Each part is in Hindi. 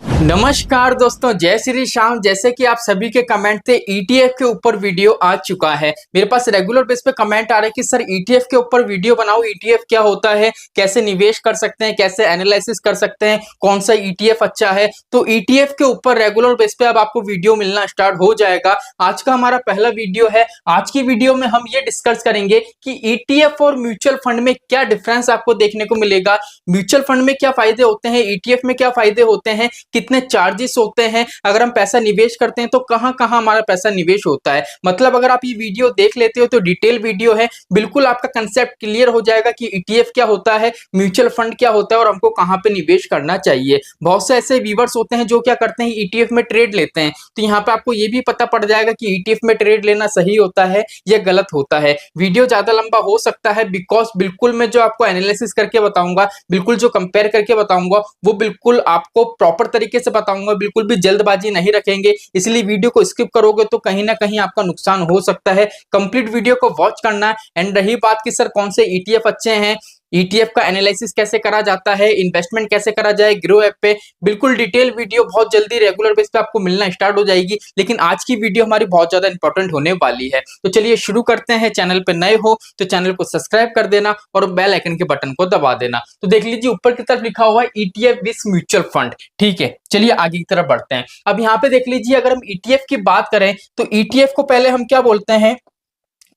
नमस्कार दोस्तों, जय श्री श्याम। जैसे कि आप सभी के कमेंट थे, ईटीएफ के ऊपर वीडियो आ चुका है। मेरे पास रेगुलर बेस पे कमेंट आ रहे हैं कि सर ईटीएफ के ऊपर वीडियो बनाओ, ईटीएफ क्या होता है, कैसे निवेश कर सकते हैं, कैसे एनालिसिस कर सकते हैं, कौन सा ईटीएफ अच्छा है। तो ईटीएफ के ऊपर रेगुलर बेस पे अब आपको वीडियो मिलना स्टार्ट हो जाएगा। आज का हमारा पहला वीडियो है। आज की वीडियो में हम ये डिस्कस करेंगे कि ईटीएफ और म्यूचुअल फंड में क्या डिफरेंस आपको देखने को मिलेगा, म्यूचुअल फंड में क्या फायदे होते हैं, ईटीएफ में क्या फायदे होते हैं, कितने चार्जेस होते हैं, अगर हम पैसा निवेश करते हैं तो कहां कहां हमारा पैसा निवेश होता है। मतलब अगर आप ये वीडियो देख लेते हो तो डिटेल वीडियो है, बिल्कुल आपका कंसेप्ट क्लियर हो जाएगा कि ईटीएफ क्या होता है, म्यूचुअल फंड क्या होता है और हमको कहां पे निवेश करना चाहिए। बहुत से ऐसे व्यूअर्स होते हैं जो क्या करते हैं, ईटीएफ में ट्रेड लेते हैं। तो यहाँ पे आपको ये भी पता पड़ जाएगा कि ईटीएफ में ट्रेड लेना सही होता है या गलत होता है। वीडियो ज्यादा लंबा हो सकता है बिकॉज बिल्कुल मैं जो आपको एनालिसिस करके बताऊंगा, बिल्कुल जो कंपेयर करके बताऊंगा, वो बिल्कुल आपको प्रॉपर तरीके से बताऊंगा, बिल्कुल भी जल्दबाजी नहीं रखेंगे। इसलिए वीडियो को स्किप करोगे तो कहीं ना कहीं आपका नुकसान हो सकता है। कंप्लीट वीडियो को वॉच करना। एंड रही बात कि सर कौन से ईटीएफ अच्छे हैं, ईटीएफ का एनालिसिस कैसे करा जाता है, इन्वेस्टमेंट कैसे करा जाए ग्रो ऐप पे, बिल्कुल डिटेल वीडियो बहुत जल्दी रेगुलर बेस पे आपको मिलना स्टार्ट हो जाएगी। लेकिन आज की वीडियो हमारी बहुत ज्यादा इंपॉर्टेंट होने वाली है। तो चलिए शुरू करते हैं। चैनल पे नए हो तो चैनल को सब्सक्राइब कर देना और बेल आइकन के बटन को दबा देना। तो देख लीजिए ऊपर की तरफ लिखा हुआ है ईटीएफ विथ म्यूचुअल फंड। ठीक है, चलिए आगे की तरफ बढ़ते हैं। अब यहाँ पे देख लीजिए, अगर हम ईटीएफ की बात करें तो ईटीएफ को पहले हम क्या बोलते हैं,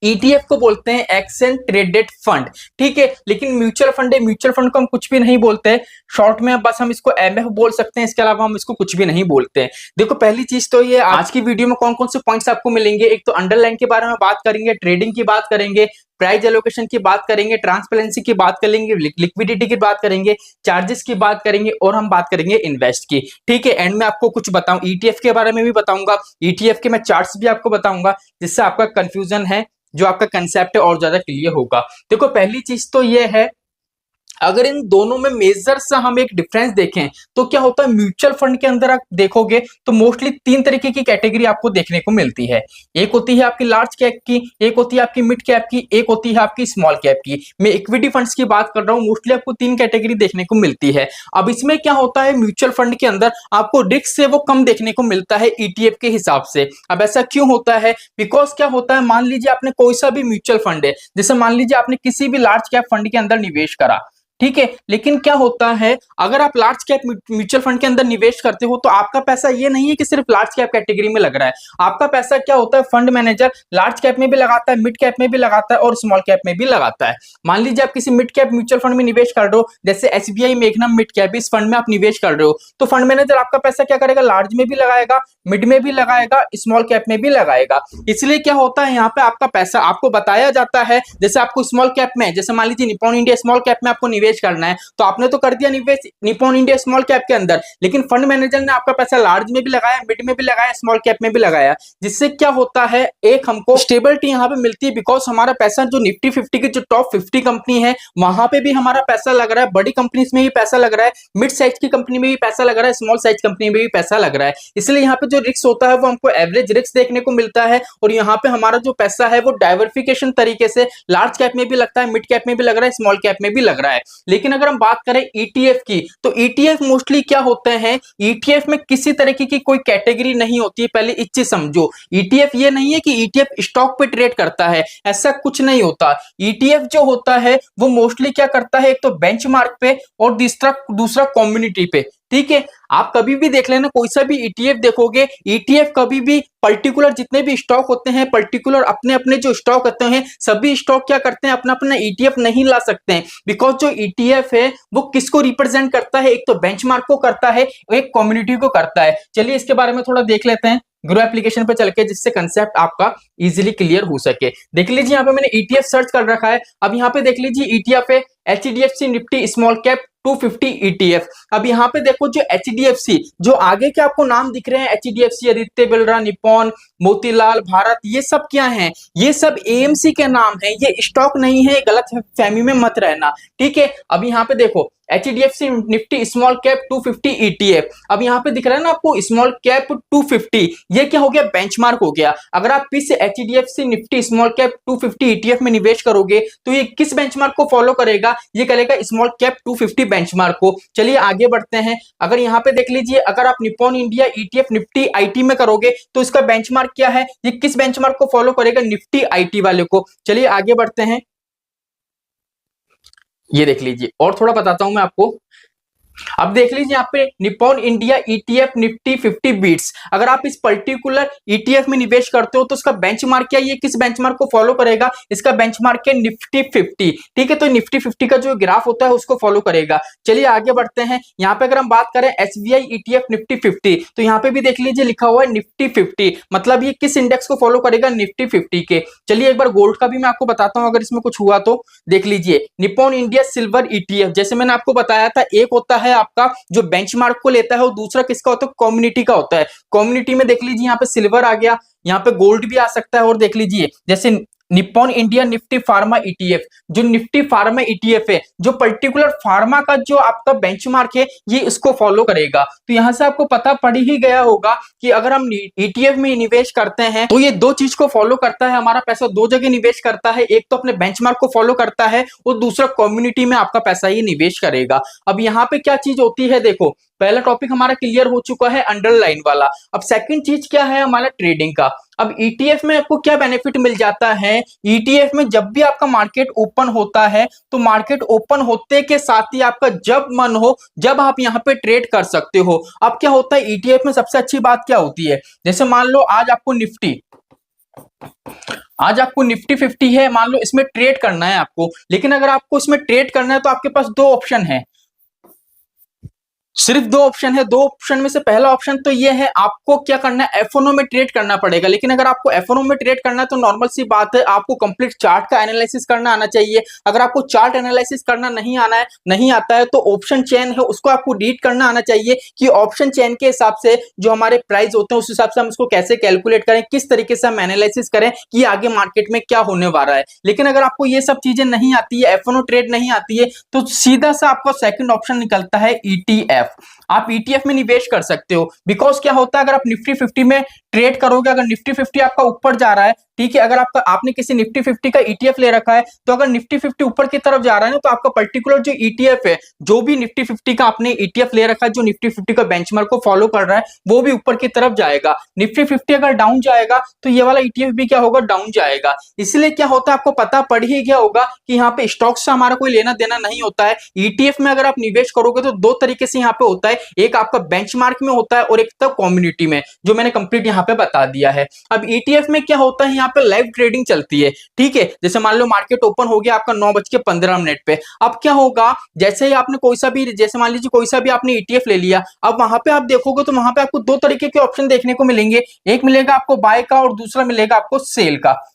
ईटीएफ को बोलते हैं एक्सचेंज ट्रेडेड फंड। ठीक है, लेकिन म्यूचुअल फंड है, म्यूचुअल फंड को हम कुछ भी नहीं बोलते हैं, शॉर्ट में बस हम इसको एमएफ बोल सकते हैं। इसके अलावा हम इसको कुछ भी नहीं बोलते हैं। देखो पहली चीज तो ये, आज की वीडियो में कौन कौन से पॉइंट्स आपको मिलेंगे। एक तो अंडरलाइन के बारे में बात करेंगे, ट्रेडिंग की बात करेंगे, प्राइस एलोकेशन की बात करेंगे, ट्रांसपेरेंसी की बात करेंगे, लिक्विडिटी की बात करेंगे, चार्जेस की बात करेंगे और हम बात करेंगे इन्वेस्ट की। ठीक है, एंड में आपको कुछ बताऊं, ईटीएफ के बारे में भी बताऊंगा, ईटीएफ के मैं चार्ट्स भी आपको बताऊंगा, जिससे आपका कंफ्यूजन है, जो आपका कंसेप्ट है और ज्यादा क्लियर होगा। देखो पहली चीज तो ये है, अगर इन दोनों में मेजर से हम एक डिफरेंस देखें तो क्या होता है, म्यूचुअल फंड के अंदर आप देखोगे तो मोस्टली तीन तरीके की कैटेगरी आपको देखने को मिलती है। एक होती है आपकी लार्ज कैप की, एक होती है आपकी मिड कैप की, एक होती है आपकी स्मॉल कैप की। मैं इक्विटी फंड्स की बात कर रहा हूं, मोस्टली आपको तीन कैटेगरी देखने को मिलती है। अब इसमें क्या होता है, म्यूचुअल फंड के अंदर आपको रिस्क से वो कम देखने को मिलता है ईटीएफ के हिसाब से। अब ऐसा क्यों होता है, बिकॉज क्या होता है, मान लीजिए आपने कोई सा भी म्यूचुअल फंड है, जैसे मान लीजिए आपने किसी भी लार्ज कैप फंड के अंदर निवेश करा, ठीक है, लेकिन क्या होता है, अगर आप लार्ज कैप म्यूचुअल फंड के अंदर निवेश करते हो तो आपका पैसा ये नहीं है कि सिर्फ लार्ज कैप कैटेगरी में लग रहा है। आपका पैसा क्या होता है, फंड मैनेजर लार्ज कैप में भी लगाता है, मिड कैप में भी लगाता है और स्मॉल कैप में भी लगाता है। मान लीजिए आप किसी मिड कैप म्यूचुअल फंड में निवेश कर रहे हो, जैसे एसबीआई मेघनम मिड कैप, इस फंड में आप निवेश कर रहे हो, तो फंड मैनेजर आपका पैसा क्या करेगा, लार्ज में भी लगाएगा, मिड में भी लगाएगा, स्मॉल कैप में भी लगाएगा। इसलिए क्या होता है, यहाँ पे आपका पैसा आपको बताया जाता है, जैसे आपको स्मॉल कैप में, जैसे मान लीजिए निप्पॉन इंडिया स्मॉल कैप में आपको निवेश करना है, तो आपने तो कर दिया निवेश निप्पॉन इंडिया स्मॉल कैप के अंदर, लेकिन फंड मैनेजर ने आपका पैसा लार्ज में भी लगाया, मिड में भी लगाया, स्मॉल कैप में भी लगाया। जिससे क्या होता है, एक हमको स्टेबिलिटी यहाँ पे मिलती है, बिकॉज हमारा पैसा जो निफ्टी 50 की जो टॉप 50 कंपनी है वहां पे भी हमारा पैसा लग रहा है, बड़ी कंपनीज में भी पैसा लग रहा है, मिड साइज की कंपनी में भी पैसा लग रहा है, स्मॉल साइज कंपनी में भी पैसा लग रहा है। इसलिए यहाँ पे जो रिस्क होता है वो हमको एवरेज रिस्क देखने को मिलता है, और यहाँ पे हमारा जो पैसा है वो डाइवर्सिफिकेशन तरीके से लार्ज कैप में भी लगता है, मिड कैप में भी लग रहा है, स्मॉल कैप में भी लग रहा है। लेकिन अगर हम बात करें ईटीएफ की, तो ईटीएफ मोस्टली क्या होते हैं, ईटीएफ में किसी तरीके की कोई कैटेगरी नहीं होती है। पहले इस चीज समझो, ईटीएफ ये नहीं है कि ईटीएफ स्टॉक पे ट्रेड करता है, ऐसा कुछ नहीं होता। ईटीएफ जो होता है वो मोस्टली क्या करता है, एक तो बेंचमार्क पे और दूसरा कम्युनिटी पे। ठीक है, आप कभी भी देख लेना, कोई सा भी ईटीएफ देखोगे, ईटीएफ कभी भी पर्टिकुलर जितने भी स्टॉक होते हैं, पर्टिकुलर अपने अपने जो स्टॉक होते हैं, सभी स्टॉक क्या करते हैं, अपना अपना ईटीएफ नहीं ला सकते हैं। बिकॉज जो ईटीएफ है वो किसको रिप्रेजेंट करता है, एक तो बेंचमार्क को करता है, एक कम्युनिटी को करता है। चलिए इसके बारे में थोड़ा देख लेते हैं ग्रो एप्लीकेशन पे चल के, जिससे कंसेप्ट आपका इजीली क्लियर हो सके। देख लीजिए यहाँ पे मैंने ईटीएफ सर्च कर रखा है। अब यहाँ पे देख लीजिए ईटीएफ है HDFC Nifty small cap 250 ETF. अब यहाँ पे देखो जो एचडीएफसी, जो आगे के आपको नाम दिख रहे हैं, एचडीएफसी, आदित्य बिरला, निप्पॉन, मोतीलाल, भारत, ये सब क्या हैं, ये सब एएमसी के नाम है, ये स्टॉक नहीं है, गलत फहमी में मत रहना। ठीक है, अब यहाँ पे देखो HDFC Nifty small cap 250 ETF। अब यहाँ पे दिख रहा है ना आपको स्मॉल कैप 250, ये क्या हो गया, बेंचमार्क हो गया। अगर आप इस HDFC Nifty small cap 250 ETF में निवेश करोगे तो ये किस बेंचमार्क को फॉलो करेगा, ये करेगा स्मॉल कैप 250 बेंचमार्क को। चलिए आगे बढ़ते हैं। अगर यहाँ पे देख लीजिए, अगर आप Nippon India ETF Nifty IT में करोगे तो इसका बेंचमार्क क्या है, ये किस बेंचमार्क को फॉलो करेगा, निफ्टी IT वाले को। चलिए आगे बढ़ते हैं। ये देख लीजिए और थोड़ा बताता हूं मैं आपको। अब देख लीजिए यहाँ पे Nippon India ETF Nifty 50 BeES, अगर आप इस पर्टिकुलर ETF में निवेश करते हो तो उसका बेंचमार्क क्या है, ये किस बेंचमार्क को फॉलो करेगा, इसका बेंचमार्क है निफ्टी 50। ठीक है, तो निफ्टी 50 का जो ग्राफ होता है उसको फॉलो करेगा। चलिए आगे बढ़ते हैं। यहाँ पे अगर हम बात करें SBI ETF निफ्टी 50, तो यहाँ पे भी देख लीजिए लिखा हुआ है निफ्टी 50, मतलब ये किस इंडेक्स को फॉलो करेगा, निफ्टी 50 के। चलिए एक बार गोल्ड का भी मैं आपको बताता हूँ अगर इसमें कुछ हुआ तो। देख लीजिए निप्पॉन इंडिया सिल्वर ETF, जैसे मैंने आपको बताया था, एक होता है आपका जो बेंचमार्क को लेता है और दूसरा किसका होता है, कम्युनिटी का होता है। कम्युनिटी में देख लीजिए यहाँ पे सिल्वर आ गया, यहाँ पे गोल्ड भी आ सकता है। और देख लीजिए जैसे Nippon India Nifty pharma ETF, जो निफ्टी फार्मा ETF है, जो पर्टिकुलर फार्मा का जो आपका बेंचमार्क है, ये इसको फॉलो करेगा। तो यहां से आपको पता पड़ ही गया होगा कि अगर हम ETF में निवेश करते हैं तो ये दो चीज को फॉलो करता है, हमारा पैसा दो जगह निवेश करता है, एक तो अपने बेंचमार्क को फॉलो करता है और दूसरा कम्युनिटी में आपका पैसा ये निवेश करेगा। अब यहाँ पे क्या चीज होती है, देखो पहला टॉपिक हमारा क्लियर हो चुका है अंडरलाइन वाला। अब सेकंड चीज क्या है हमारा, ट्रेडिंग का। अब ETF में आपको क्या बेनिफिट मिल जाता है, ETF में जब भी आपका मार्केट ओपन होता है तो मार्केट ओपन होते के साथ ही आपका जब मन हो जब आप यहां पे ट्रेड कर सकते हो। अब क्या होता है ETF में सबसे अच्छी बात क्या होती है, जैसे मान लो आज आपको निफ्टी 50 है, मान लो इसमें ट्रेड करना है आपको, लेकिन अगर आपको इसमें ट्रेड करना है तो आपके पास दो ऑप्शन है, सिर्फ दो ऑप्शन है। दो ऑप्शन में से पहला ऑप्शन तो ये है, आपको क्या करना है, FNO में ट्रेड करना पड़ेगा। लेकिन अगर आपको FNO में ट्रेड करना है तो नॉर्मल सी बात है, आपको कंप्लीट चार्ट का एनालिसिस करना आना चाहिए। अगर आपको चार्ट एनालिसिस करना नहीं आता है तो ऑप्शन चेन है उसको आपको रीड करना आना चाहिए कि ऑप्शन चेन के हिसाब से जो हमारे प्राइस होते हैं उस हिसाब से हम उसको कैसे कैलकुलेट करें, किस तरीके से हम एनालिसिस करें कि आगे मार्केट में क्या होने वाला है। लेकिन अगर आपको ये सब चीजें नहीं आती है, FNO ट्रेड नहीं आती है, तो सीधा सा आपका सेकंड ऑप्शन निकलता है ETF। आप ETF में निवेश कर सकते हो। बिकॉज क्या होता है, अगर आप निफ्टी 50 में ट्रेड करोगे, अगर निफ्टी 50 आपका ऊपर जा रहा है, ठीक है, अगर आपने किसी निफ्टी 50 का ETF ले रखा है, तो अगर निफ्टी 50 ऊपर की तरफ जा रहा है ना, तो आपका पर्टिकुलर जो ETF है, जो भी निफ्टी 50 का आपने ETF ले रखा है, जो निफ्टी 50 का बेंचमार्क को फॉलो कर रहा है, वो भी ऊपर की तरफ जाएगा। निफ्टी 50 अगर डाउन जाएगा तो ये वाला ETF भी क्या होगा, डाउन जाएगा। इसलिए क्या होता है, आपको पता पड़ ही गया होगा कि यहाँ पे स्टॉक से हमारा कोई लेना देना नहीं होता है। ETF में अगर आप निवेश करोगे तो दो तरीके से यहाँ पे होता है, एक आपका बेंचमार्क में होता है और एक तब कम्युनिटी में, जो मैंने कंप्लीट यहाँ पे बता दिया है। अब ETF में क्या होता है, यहाँ पे लाइव ट्रेडिंग चलती है। ठीक है, जैसे मान लो मार्केट ओपन हो गया आपका 9:15 पे, अब क्या होगा, जैसे ही आपने कोई सा भी, जैसे मान लीजिए कोई सा भी आपने ETF ले लिया, अब वहां पे आप देखोगे तो वहां पे आपको दो तरीके के ऑप्शन देखने को मिलेंगे, एक मिलेगा आपको बाय का और दूसरा मिलेगा आपको सेल का।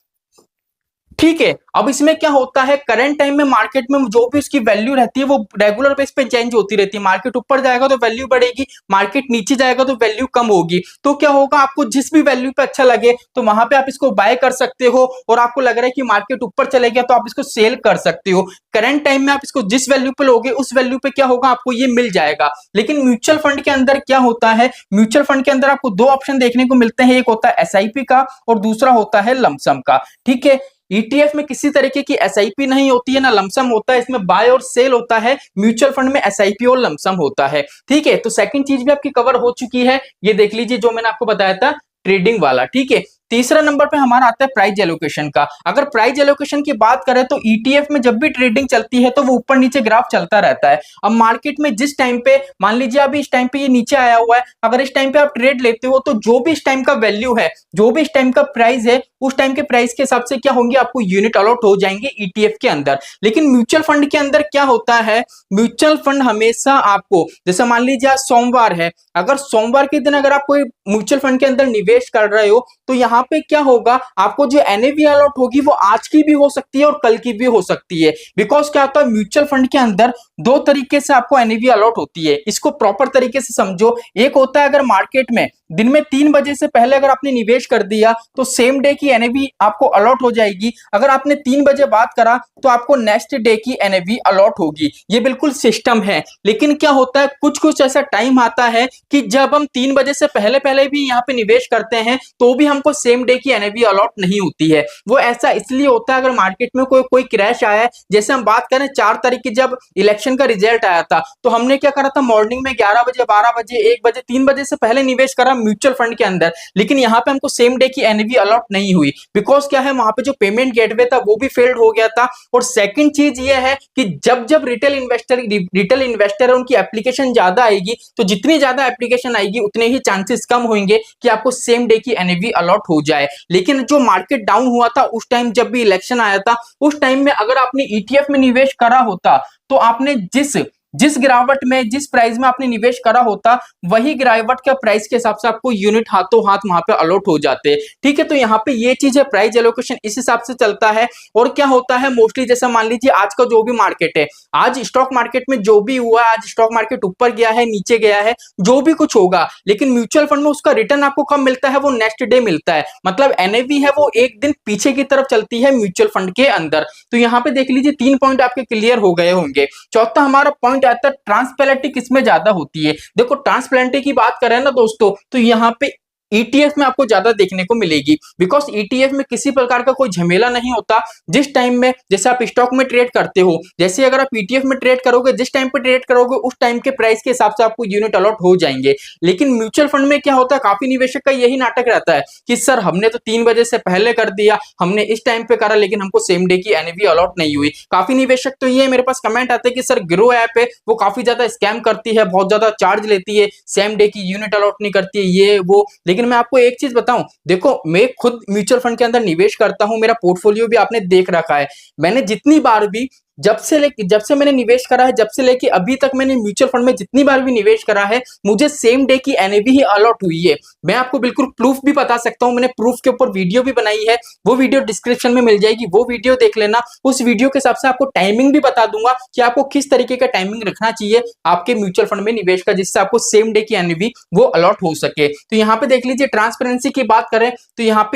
ठीक है, अब इसमें क्या होता है, करंट टाइम में मार्केट में जो भी उसकी वैल्यू रहती है वो रेगुलर बेस पे चेंज होती रहती है। मार्केट ऊपर जाएगा तो वैल्यू बढ़ेगी, मार्केट नीचे जाएगा तो वैल्यू कम होगी। तो क्या होगा, आपको जिस भी वैल्यू पे अच्छा लगे तो वहां पे आप इसको बाय कर सकते हो, और आपको लग रहा है कि मार्केट ऊपर चले गया तो आप इसको सेल कर सकते हो। करंट टाइम में आप इसको जिस वैल्यू पे लोगे उस वैल्यू पे क्या होगा, आपको ये मिल जाएगा। लेकिन म्यूचुअल फंड के अंदर क्या होता है, म्यूचुअल फंड के अंदर आपको दो ऑप्शन देखने को मिलते हैं, एक होता है SIP का और दूसरा होता है लमसम का। ठीक है, ETF में किसी तरीके की SIP नहीं होती है, ना लमसम होता है, इसमें बाय और सेल होता है। म्यूचुअल फंड में SIP और लमसम होता है। ठीक है, तो सेकंड चीज भी आपकी कवर हो चुकी है, ये देख लीजिए जो मैंने आपको बताया था, ट्रेडिंग वाला। ठीक है, तीसरा नंबर पे हमारा आता है प्राइस एलोकेशन का। अगर प्राइस एलोकेशन की बात करें तो ETF में जब भी ट्रेडिंग चलती है तो वो ऊपर नीचे ग्राफ चलता रहता है। अब मार्केट में जिस टाइम पे, मान लीजिए अभी इस टाइम पे ये नीचे आया हुआ है, अगर इस टाइम पे आप ट्रेड लेते हो तो जो भी इस टाइम का वैल्यू है, जो भी इस टाइम का प्राइस है, उस टाइम के प्राइस के हिसाब से क्या होंगे, आपको यूनिट अलॉट हो जाएंगे ETF के अंदर। लेकिन म्यूचुअल फंड के अंदर क्या होता है, म्यूचुअल फंड हमेशा आपको, जैसे मान लीजिए आज सोमवार है, अगर सोमवार के दिन अगर आप कोई म्यूचुअल फंड के अंदर निवेश कर रहे हो तो यहाँ यहाँ पे क्या होगा, आपको जो एनएवी अलॉट होगी वो आज की भी हो सकती है और कल की भी हो सकती है। बिकॉज क्या होता है, म्यूचुअल फंड के अंदर दो तरीके से आपको एनएवी अलॉट होती है, इसको प्रॉपर तरीके से समझो। एक होता है अगर मार्केट में दिन में 3 बजे से पहले अगर आपने निवेश कर दिया तो सेम डे की एनएवी आपको अलॉट हो जाएगी। अगर आपने 3 बजे बात करा तो आपको नेक्स्ट डे की एनएवी अलॉट होगी। ये बिल्कुल सिस्टम है। लेकिन क्या होता है, कुछ कुछ ऐसा टाइम आता है कि जब हम 3 बजे से पहले पहले भी यहाँ पे निवेश करते हैं तो भी हमको सेम डे की एनएवी अलॉट नहीं होती है। वो ऐसा इसलिए होता है अगर मार्केट में कोई कोई क्रैश आया है। जैसे हम बात करें 4 तारीख की जब इलेक्शन का रिजल्ट आया था तो हमने क्या करा था, मॉर्निंग में 11 बजे 12 बजे 1 बजे 3 बजे से पहले निवेश करा म्यूचुअल फंड के अंदर। लेकिन यहाँ पे हमको सेम डे की एनएवी अलॉट नहीं हुई। बिकॉज क्या है, वहां पे जो पेमेंट गेटवे था वो भी फेल्ड हो गया था। और सेकंड चीज ये है कि जब जब रिटेल इन्वेस्टर है उनकी एप्लीकेशन ज्यादा आएगी तो जितनी ज्यादा एप्लीकेशन आएगी उतने ही चांसेस कम होंगे कि आपको सेम डे की एनएवी अलॉट हो जाए। लेकिन जो मार्केट डाउन हुआ था उस टाइम जब भी इलेक्शन आया था उस टाइम में अगर आपने ईटीएफ में निवेश करा होता तो आपने जिस गिरावट में जिस प्राइस में आपने निवेश करा होता वही गिरावट के प्राइस के हिसाब से आपको यूनिट हाथों हाथ वहां पे अलॉट हो जाते हैं। ठीक है, तो यहाँ पे ये चीज है, प्राइस एलोकेशन इस हिसाब से चलता है। और क्या होता है मोस्टली, जैसा मान लीजिए आज का जो भी मार्केट है, आज स्टॉक मार्केट में जो भी हुआ, आज स्टॉक मार्केट ऊपर गया है नीचे गया है जो भी कुछ होगा, लेकिन म्यूचुअल फंड में उसका रिटर्न आपको कब मिलता है, वो नेक्स्ट डे मिलता है। मतलब एनएवी है वो एक दिन पीछे की तरफ चलती है म्यूचुअल फंड के अंदर। तो यहाँ पे देख लीजिए 3 पॉइंट आपके क्लियर हो गए होंगे। चौथा हमारा पॉइंट आता है ट्रांसपेरेंटी किसमें ज्यादा होती है। देखो ट्रांसपेरेंटी की बात करें ना दोस्तों तो यहाँ पे ईटीएफ में आपको ज्यादा देखने को मिलेगी। बिकॉज ईटीएफ में किसी प्रकार का कोई झमेला नहीं होता। जिस टाइम में जैसे आप स्टॉक में ट्रेड करते हो, जैसे अगर आप ईटीएफ में ट्रेड करोगे, जिस टाइम पे ट्रेड करोगे उस टाइम के प्राइस के हिसाब से आपको यूनिट अलॉट हो जाएंगे। लेकिन म्यूचुअल फंड में क्या होता है, काफी निवेशक का यही नाटक रहता है कि सर हमने तो 3 बजे से पहले कर दिया, हमने इस टाइम पे करा, लेकिन हमको सेम डे की एनएवी अलॉट नहीं हुई। काफी निवेशक तो ये मेरे पास कमेंट आते हैं कि सर ग्रो ऐप है वो काफी ज्यादा स्कैम करती है, बहुत ज्यादा चार्ज लेती है, सेम डे की यूनिट अलॉट नहीं करती है, ये वो। लेकिन मैं आपको एक चीज बताऊं, देखो मैं खुद म्यूचुअल फंड के अंदर निवेश करता हूं, मेरा पोर्टफोलियो भी आपने देख रखा है। मैंने जितनी बार भी जब से मैंने निवेश करा है, जब से लेके अभी तक मैंने म्यूचुअल फंड में जितनी बार भी निवेश करा है, मुझे सेम डे की एनएवी ही अलॉट हुई है। मैं आपको बिल्कुल प्रूफ भी बता सकता हूं, मैंने प्रूफ के ऊपर वीडियो भी बनाई है, वो वीडियो डिस्क्रिप्शन में मिल जाएगी, वो वीडियो देख लेना। उस वीडियो के हिसाब से आपको टाइमिंग भी बता दूंगा कि आपको किस तरीके का टाइमिंग रखना चाहिए आपके म्यूचुअल फंड में निवेश का, जिससे आपको सेम डे की एनएवी वो अलॉट हो सके। तो यहाँ पे देख लीजिए, ट्रांसपेरेंसी की बात करें तो यहाँ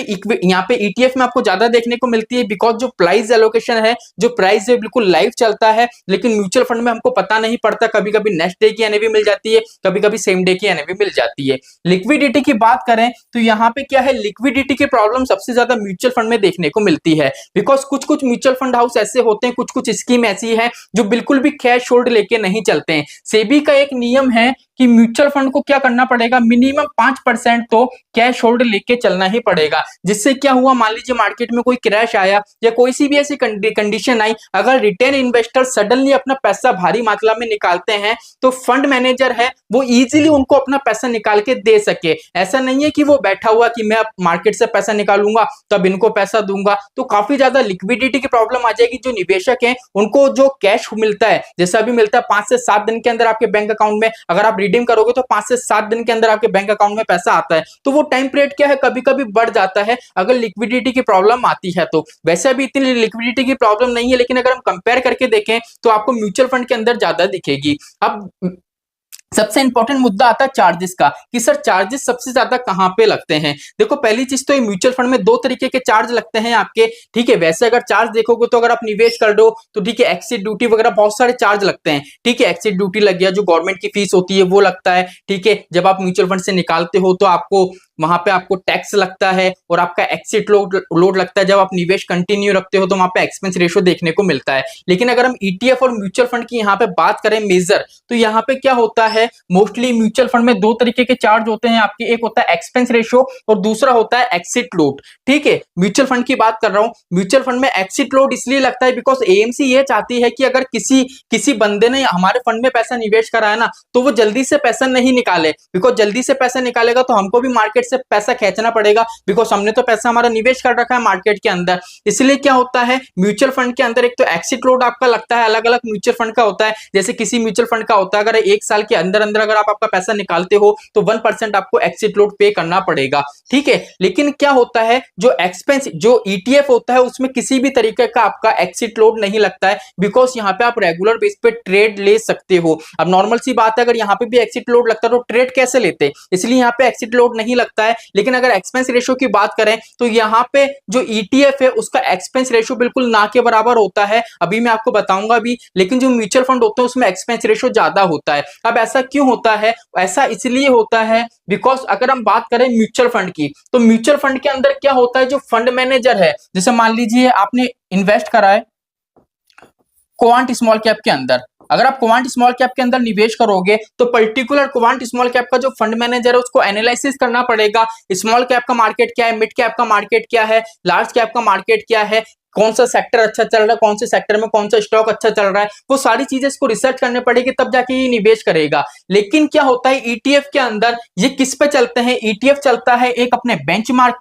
पे ईटीएफ में आपको ज्यादा देखने को मिलती है। बिकॉज जो प्राइस एलोकेशन है, जो प्राइस है बिल्कुल लाइव चलता है। लेकिन म्यूचुअल फंड में हमको पता नहीं पड़ता, कभी कभी नेक्स्ट डे की एनएवी मिल जाती है, कभी कभी सेम डे की एनएवी मिल जाती है। लिक्विडिटी की बात करें तो यहाँ पे क्या है, लिक्विडिटी की प्रॉब्लम सबसे ज्यादा म्यूचुअल फंड में देखने को मिलती है। बिकॉज कुछ कुछ म्यूचुअल फंड हाउस ऐसे होते हैं, कुछ कुछ स्कीम ऐसी है जो बिल्कुल भी कैश होल्ड लेके नहीं चलते हैं। सेबी का एक नियम है कि म्यूचुअल फंड को क्या करना पड़ेगा, मिनिमम 5% तो कैश होल्ड लेके चलना ही पड़ेगा। जिससे क्या हुआ, मान लीजिए मार्केट में कोई क्रैश आया या कोई सी भी ऐसी कंडीशन आई, अगर रिटेल इन्वेस्टर सडनली अपना पैसा भारी मात्रा में निकालते हैं तो फंड मैनेजर है वो इजीली उनको अपना पैसा निकाल के दे सके। ऐसा नहीं है कि वो बैठा हुआ कि मैं मार्केट से पैसा निकालूंगा तब इनको पैसा दूंगा, तो काफी ज्यादा लिक्विडिटी की प्रॉब्लम आ जाएगी। जो निवेशक है उनको जो कैश मिलता है, जैसा भी मिलता है 5 से 7 दिन के अंदर आपके बैंक अकाउंट में, अगर आप रिडीम करोगे तो 5 से 7 दिन के अंदर आपके बैंक अकाउंट में पैसा आता है। तो वो टाइम पीरियड क्या है, कभी कभी बढ़ जाता है अगर लिक्विडिटी की प्रॉब्लम आती है। तो वैसे अभी इतनी लिक्विडिटी की प्रॉब्लम नहीं है, लेकिन अगर हम कंपेयर करके देखें तो आपको म्यूचुअल फंड के अंदर ज्यादा दिखेगी। अब सबसे इंपॉर्टेंट मुद्दा आता है चार्जेस का, कि सर चार्जेस सबसे ज्यादा कहां पे लगते हैं। देखो पहली चीज तो म्यूचुअल फंड में 2 तरीके के चार्ज लगते हैं आपके। ठीक है, वैसे अगर चार्ज देखोगे तो अगर आप निवेश कर दो तो ठीक है, एक्सिट ड्यूटी वगैरह बहुत सारे चार्ज लगते हैं। ठीक है, एक्सिट ड्यूटी लग गया, जो गवर्नमेंट की फीस होती है वो लगता है। ठीक है, जब आप म्यूचुअल फंड से निकालते हो तो आपको वहां पे आपको टैक्स लगता है और आपका एक्सिट लोड लगता है। जब आप निवेश कंटिन्यू रखते हो तो वहां पे एक्सपेंस रेशियो देखने को मिलता है। लेकिन अगर हम ईटीएफ और म्यूचुअल फंड की यहाँ पे बात करें मेजर, तो यहाँ पे क्या होता है, मोस्टली म्यूचुअल फंड में 2 तरीके के चार्ज होते हैं आपके, एक होता है एक्सपेंस रेशियो और दूसरा होता है एक्सिट लोड। ठीक है, म्यूचुअल फंड की बात कर रहा हूँ। म्यूचुअल फंड में एक्सिट लोड इसलिए लगता है बिकॉज एएमसी ये चाहती है कि अगर किसी बंदे ने हमारे फंड में पैसा निवेश करा है ना, तो वो जल्दी से पैसा नहीं निकाले। बिकॉज जल्दी से पैसा निकालेगा तो हमको भी मार्केट से पैसा खींचना पड़ेगा, बिकॉज हमने तो पैसा हमारा निवेश कर रखा है मार्केट के अंदर। इसलिए क्या होता है, म्यूचुअल फंड के अंदर एक तो एक्सिट लोड आपका लगता है, अलग अलग म्यूचुअल फंड का होता है। जैसे किसी म्यूचुअल फंड का होता है अगर एक साल के अंदर अंदर अगर आप आपका पैसा निकालते हो तो 1% आपको एक्सिट लोड पे करना पड़ेगा, ठीक है। लेकिन क्या होता है, जो एक्सपेंस जो ईटीएफ होता है उसमें किसी भी तरीके का आपका एक्सिट लोड नहीं लगता है, बिकॉज यहाँ पे आप रेगुलर बेस पे ट्रेड ले सकते हो। अब नॉर्मल सी बात है, अगर यहाँ पे भी एक्सिट लोड लगता है तो ट्रेड कैसे लेते, इसलिए यहाँ पे एक्सिट लोड नहीं लगता है। लेकिन अगर एक्सपेंस रेशियो की बात करें तो यहाँ पे जो ईटीएफ है उसका एक्सपेंस रेशियो बिल्कुल ना के बराबर होता है, अभी मैं आपको बताऊंगा भी। लेकिन जो म्यूचुअल फंड होते हैं उसमें एक्सपेंस रेशियो ज्यादा होता है। अब ऐसा क्यों होता है, ऐसा इसलिए होता है बिकॉज अगर हम बात करें म्यूचुअल फंड की, तो म्यूचुअल फंड के अंदर क्या होता है, जो फंड मैनेजर है, जैसे मान लीजिए आपने इन्वेस्ट करा है क्वांट स्मॉल कैप के अंदर, अगर आप क्वांट स्मॉल कैप के अंदर निवेश करोगे तो पर्टिकुलर क्वांट स्मॉल कैप का जो फंड मैनेजर है उसको एनालिसिस करना पड़ेगा। स्मॉल कैप का मार्केट क्या है, मिड कैप का मार्केट क्या है, लार्ज कैप का मार्केट क्या है, कौन सा सेक्टर अच्छा चल रहा है, कौन से सेक्टर में कौन सा स्टॉक अच्छा चल रहा है, वो सारी चीजें इसको रिसर्च करने पड़ेगी, तब जाके ये निवेश करेगा। लेकिन क्या होता है ईटीएफ के अंदर, ये किस पे चलते हैं, ईटीएफ चलता है एक अपने बेंचमार्क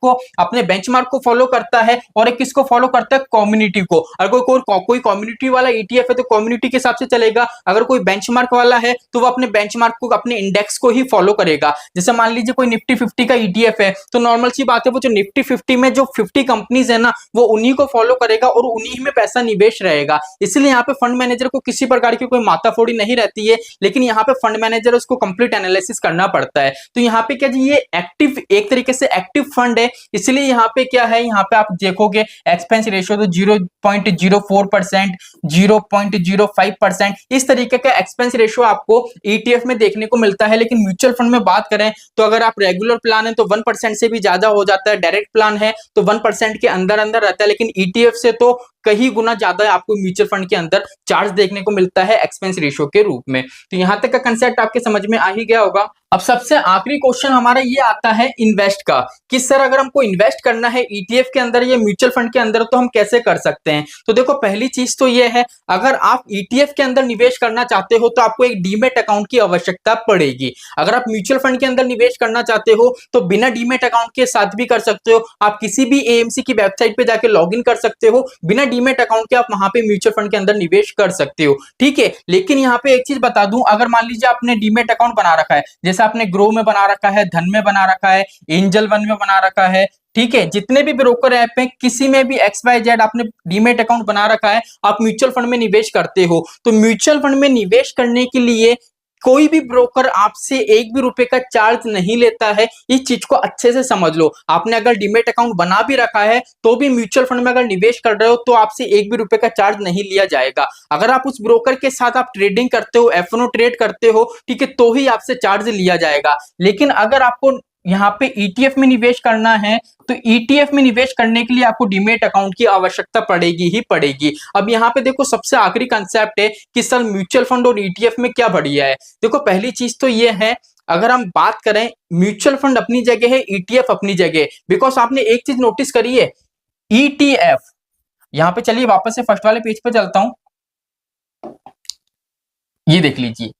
को फॉलो करता है, और एक किसको फॉलो करता है, कम्युनिटी को। अगर कोई कम्युनिटी वाला ईटीएफ है तो कम्युनिटी के हिसाब से चलेगा, अगर कोई बेंचमार्क वाला है तो वो अपने बेंचमार्क को, अपने इंडेक्स को ही फॉलो करेगा। जैसे मान लीजिए कोई निफ्टी 50 का ईटीएफ है तो नॉर्मल सी बात है, वो जो निफ्टी 50 में जो 50 कंपनीज है ना, वो उन्हीं को फॉलो करेगा और उन्हीं में पैसा निवेश रहेगा। इसलिए यहाँ पे फंड मैनेजर को किसी प्रकार की कोई माताफोड़ी नहीं रहती है, लेकिन यहाँ पे फंड मैनेजर उसको कंप्लीट एनालिसिस करना पड़ता है। तो यहाँ पे क्या जी, ये एक्टिव, एक तरीके से एक्टिव फंड है, इसलिए यहाँ पे क्या है, यहाँ पे आप देखोगे एक्सपेंस रेशियो तो 0.04%, 0.05%, इस तरीके का एक्सपेंस रेशियो आपको ईटीएफ में देखने को मिलता है। लेकिन म्यूचुअल फंड में बात करें तो अगर आप रेगुलर प्लान है तो 1% से भी ज्यादा हो जाता है, डायरेक्ट प्लान है तो 1% के अंदर अंदर रहता है, लेकिन ईटीएफ से तो कहीं गुना ज्यादा आपको म्यूचुअल फंड के अंदर चार्ज देखने को मिलता है एक्सपेंस रेशियो के रूप में। तो यहां तक का कंसेप्ट आपके समझ में आ ही गया होगा। अब सबसे आखिरी क्वेश्चन हमारा ये आता है इन्वेस्ट का, कि सर अगर हमको इन्वेस्ट करना है ईटीएफ के अंदर या म्यूचुअल फंड के अंदर तो हम कैसे कर सकते हैं। तो देखो पहली चीज तो ये है, अगर आप ईटीएफ के अंदर निवेश करना चाहते हो तो आपको एक डीमेट अकाउंट की आवश्यकता पड़ेगी। अगर आप म्यूचुअल फंड के अंदर निवेश करना चाहते हो तो बिना डीमेट अकाउंट के साथ भी कर सकते हो, आप किसी भी एएमसी की वेबसाइट पे जाके लॉग इन कर सकते हो, बिना डीमेट अकाउंट के आप वहां पे म्यूचुअल फंड के अंदर निवेश कर सकते हो, ठीक है। लेकिन यहाँ पे एक चीज बता दूं, अगर मान लीजिए आपने डीमेट अकाउंट बना रखा है, जैसे आपने ग्रो में बना रखा है, धन में बना रखा है, एंजल वन में बना रखा है, ठीक है, जितने भी ब्रोकर ऐप है किसी में भी XYZ आपने डीमेट अकाउंट बना रखा है, आप म्यूचुअल फंड में निवेश करते हो, तो म्यूचुअल फंड में निवेश करने के लिए कोई भी ब्रोकर आपसे एक भी रुपए का चार्ज नहीं लेता है। इस चीज को अच्छे से समझ लो। आपने अगर डीमेट अकाउंट बना भी रखा है तो भी म्यूचुअल फंड में अगर निवेश कर रहे हो तो आपसे एक भी रुपए का चार्ज नहीं लिया जाएगा। अगर आप उस ब्रोकर के साथ आप ट्रेडिंग करते हो, एफएनओ ट्रेड करते हो, ठीक है, तो ही आपसे चार्ज लिया जाएगा। लेकिन अगर आपको यहाँ पे ईटीएफ में निवेश करना है तो ईटीएफ में निवेश करने के लिए आपको डीमेट अकाउंट की आवश्यकता पड़ेगी ही पड़ेगी। अब यहाँ पे देखो सबसे आखिरी कंसेप्ट है कि सर म्यूचुअल फंड और ईटीएफ में क्या बढ़िया है। देखो पहली चीज तो ये है, अगर हम बात करें म्यूचुअल फंड अपनी जगह है, ईटीएफ अपनी जगह, बिकॉज आपने एक चीज नोटिस करी है, ईटीएफ, यहाँ पे चलिए वापस से फर्स्ट वाले पेज पे चलता हूं, ये देख लीजिए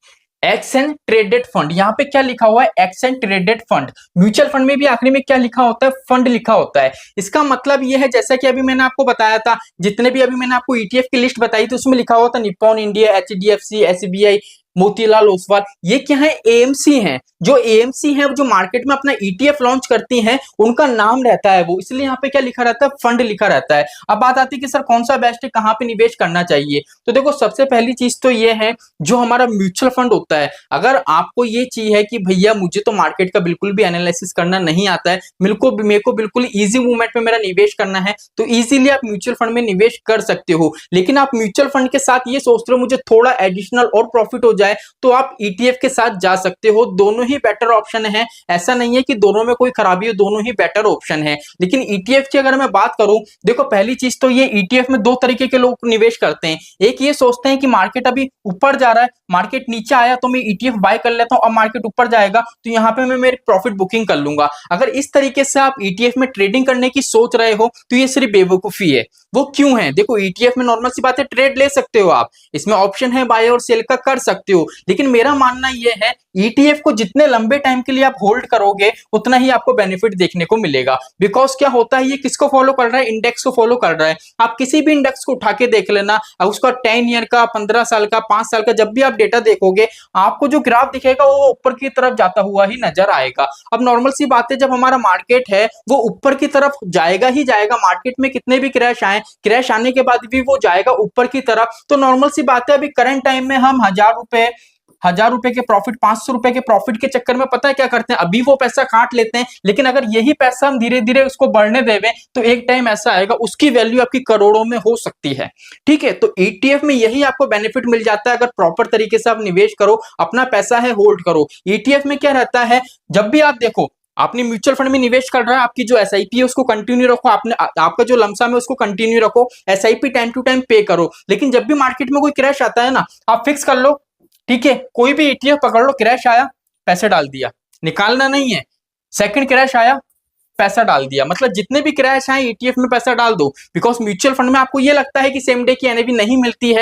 एक्सचेंज ट्रेडेड फंड, यहाँ पे क्या लिखा हुआ है, exchange traded fund. Mutual fund में भी आखिरी में क्या लिखा होता है, फंड लिखा होता है। इसका मतलब ये है, जैसा कि अभी मैंने आपको बताया था, जितने भी अभी मैंने आपको ईटीएफ की लिस्ट बताई थी उसमें लिखा हुआ था Nippon India, HDFC, SBI, Motilal Oswal, ये क्या है, एएमसी हैं। जो एएमसी हैं जो मार्केट में अपना ईटीएफ लॉन्च करती हैं उनका नाम रहता है वो, इसलिए यहाँ पे क्या लिखा रहता है, फंड लिखा रहता है। अब बात आती है कि सर कौन सा बेस्ट है, कहाँ पे निवेश करना चाहिए। तो देखो सबसे पहली चीज तो ये है, जो हमारा म्यूचुअल फंड होता है, अगर आपको ये चीज है कि भैया मुझे तो मार्केट का बिल्कुल भी एनालिसिस करना नहीं आता है, मेरे को बिल्कुल ईजी मूवमेंट में मेरा निवेश करना है, तो इजीली आप म्यूचुअल फंड में निवेश कर सकते हो। लेकिन आप म्यूचुअल फंड के साथ ये सोचते हो मुझे थोड़ा एडिशनल और प्रॉफिट हो जाए तो आप ईटीएफ के साथ जा सकते हो। दोनों ही बेटर ऑप्शन है, ऐसा नहीं है कि दोनों में कोई खराबी हो, दोनों ही बेटर ऑप्शन है। लेकिन ईटीएफ की अगर मैं बात करूं, देखो पहली चीज तो ये ईटीएफ में दो तरीके के लोग निवेश करते हैं। एक ये सोचते हैं कि मार्केट अभी ऊपर जा रहा है, मार्केट नीचे आया तो मैं ईटीएफ बाय कर लेता हूं, अब मार्केट ऊपर जाएगा तो यहाँ पे मैं मेरी प्रॉफिट बुकिंग कर लूंगा। अगर इस तरीके से आप ईटीएफ में ट्रेडिंग करने की सोच रहे हो तो ये सिर्फ बेवकूफी है। वो क्यों है, देखो ईटीएफ में नॉर्मल सी बात है, ट्रेड ले सकते हो आप, इसमें ऑप्शन है बाय और सेल का, कर सकते हो। लेकिन मेरा मानना यह है ईटीएफ को जितने लंबे टाइम के लिए आप होल्ड करोगे उतना ही आपको बेनिफिट देखने को मिलेगा। बिकॉज क्या होता है, ये किसको फॉलो कर रहा है, इंडेक्स को फॉलो कर रहा है। आप किसी भी इंडेक्स को उठा के देख लेना, उसका 10 ईयर का, 15 साल का, 5 साल का, जब भी आप डेटा देखोगे आपको जो ग्राफ दिखेगा वो ऊपर की तरफ जाता हुआ ही नजर आएगा। अब नॉर्मल सी बात है, जब हमारा मार्केट है वो ऊपर की तरफ जाएगा ही जाएगा। मार्केट में कितने भी क्रैश आए, क्रैश आने के बाद भी वो जाएगा ऊपर की तरफ। तो नॉर्मल सी बात है, अभी करंट टाइम में हम 1000 रुपए के प्रॉफिट, 500 रुपए के प्रॉफिट के चक्कर में पता है क्या करते हैं, अभी वो पैसा काट लेते हैं। लेकिन अगर यही पैसा हम धीरे धीरे उसको बढ़ने देवें तो एक टाइम ऐसा आएगा उसकी वैल्यू आपकी करोड़ों में हो सकती है। ठीक है, तो ईटीएफ में यही आपको बेनिफिट मिल जाता है अगर प्रॉपर तरीके से आप निवेश करो, अपना पैसा है होल्ड करो। ईटीएफ में क्या रहता है, जब भी आप देखो आपने म्यूचुअल फंड में निवेश कर रहा है, आपकी जो एसआईपी है उसको कंटिन्यू रखो, आपने आपका जो लमसम है उसको कंटिन्यू रखो, एसआईपी टाइम टू टाइम पे करो। लेकिन जब भी मार्केट में कोई क्रैश आता है ना, आप फिक्स कर लो, ठीक है, कोई भी ईटीएफ पकड़ लो, क्रैश आया पैसे डाल दिया, निकालना नहीं है। सेकंड क्रैश आया पैसा डाल दिया, मतलब जितने भी क्रैश आए ईटीएफ में पैसा डाल दो। बिकॉज म्यूचुअल फंड में आपको ये लगता है कि सेम डे की एनएवी नहीं मिलती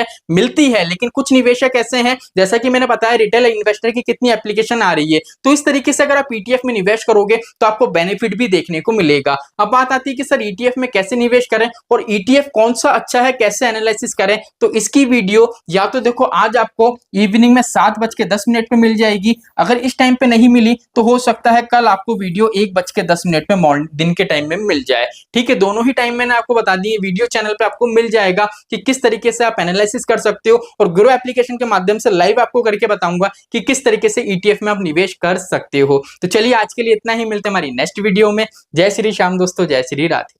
है, लेकिन कुछ निवेशक ऐसे हैं, जैसा कि मैंने बताया रिटेल इन्वेस्टर की कितनी एप्लीकेशन आ रही है। तो इस तरीके से अगर आप ईटीएफ में निवेश करोगे तो आपको बेनिफिट भी देखने को मिलेगा। अब बात आती है कि सर ईटीएफ में कैसे निवेश करें और ईटीएफ कौन सा अच्छा है, कैसे एनालिसिस करें। तो इसकी वीडियो या तो देखो आज आपको इवनिंग में 7:10 पे मिल जाएगी, अगर इस टाइम पे नहीं मिली तो हो सकता है कल आपको वीडियो 1:10 पे दिन के टाइम में मिल जाए। ठीक है, दोनों ही टाइम मैंने आपको बता दी, वीडियो चैनल पे आपको मिल जाएगा कि किस तरीके से आप एनालिसिस कर सकते हो, और ग्रो एप्लीकेशन के माध्यम से लाइव आपको करके बताऊंगा कि किस तरीके से ईटीएफ में आप निवेश कर सकते हो। तो चलिए आज के लिए इतना ही, मिलते हैं हमारी नेक्स्ट वीडियो में। जय श्री श्याम दोस्तों, जय श्री राधे।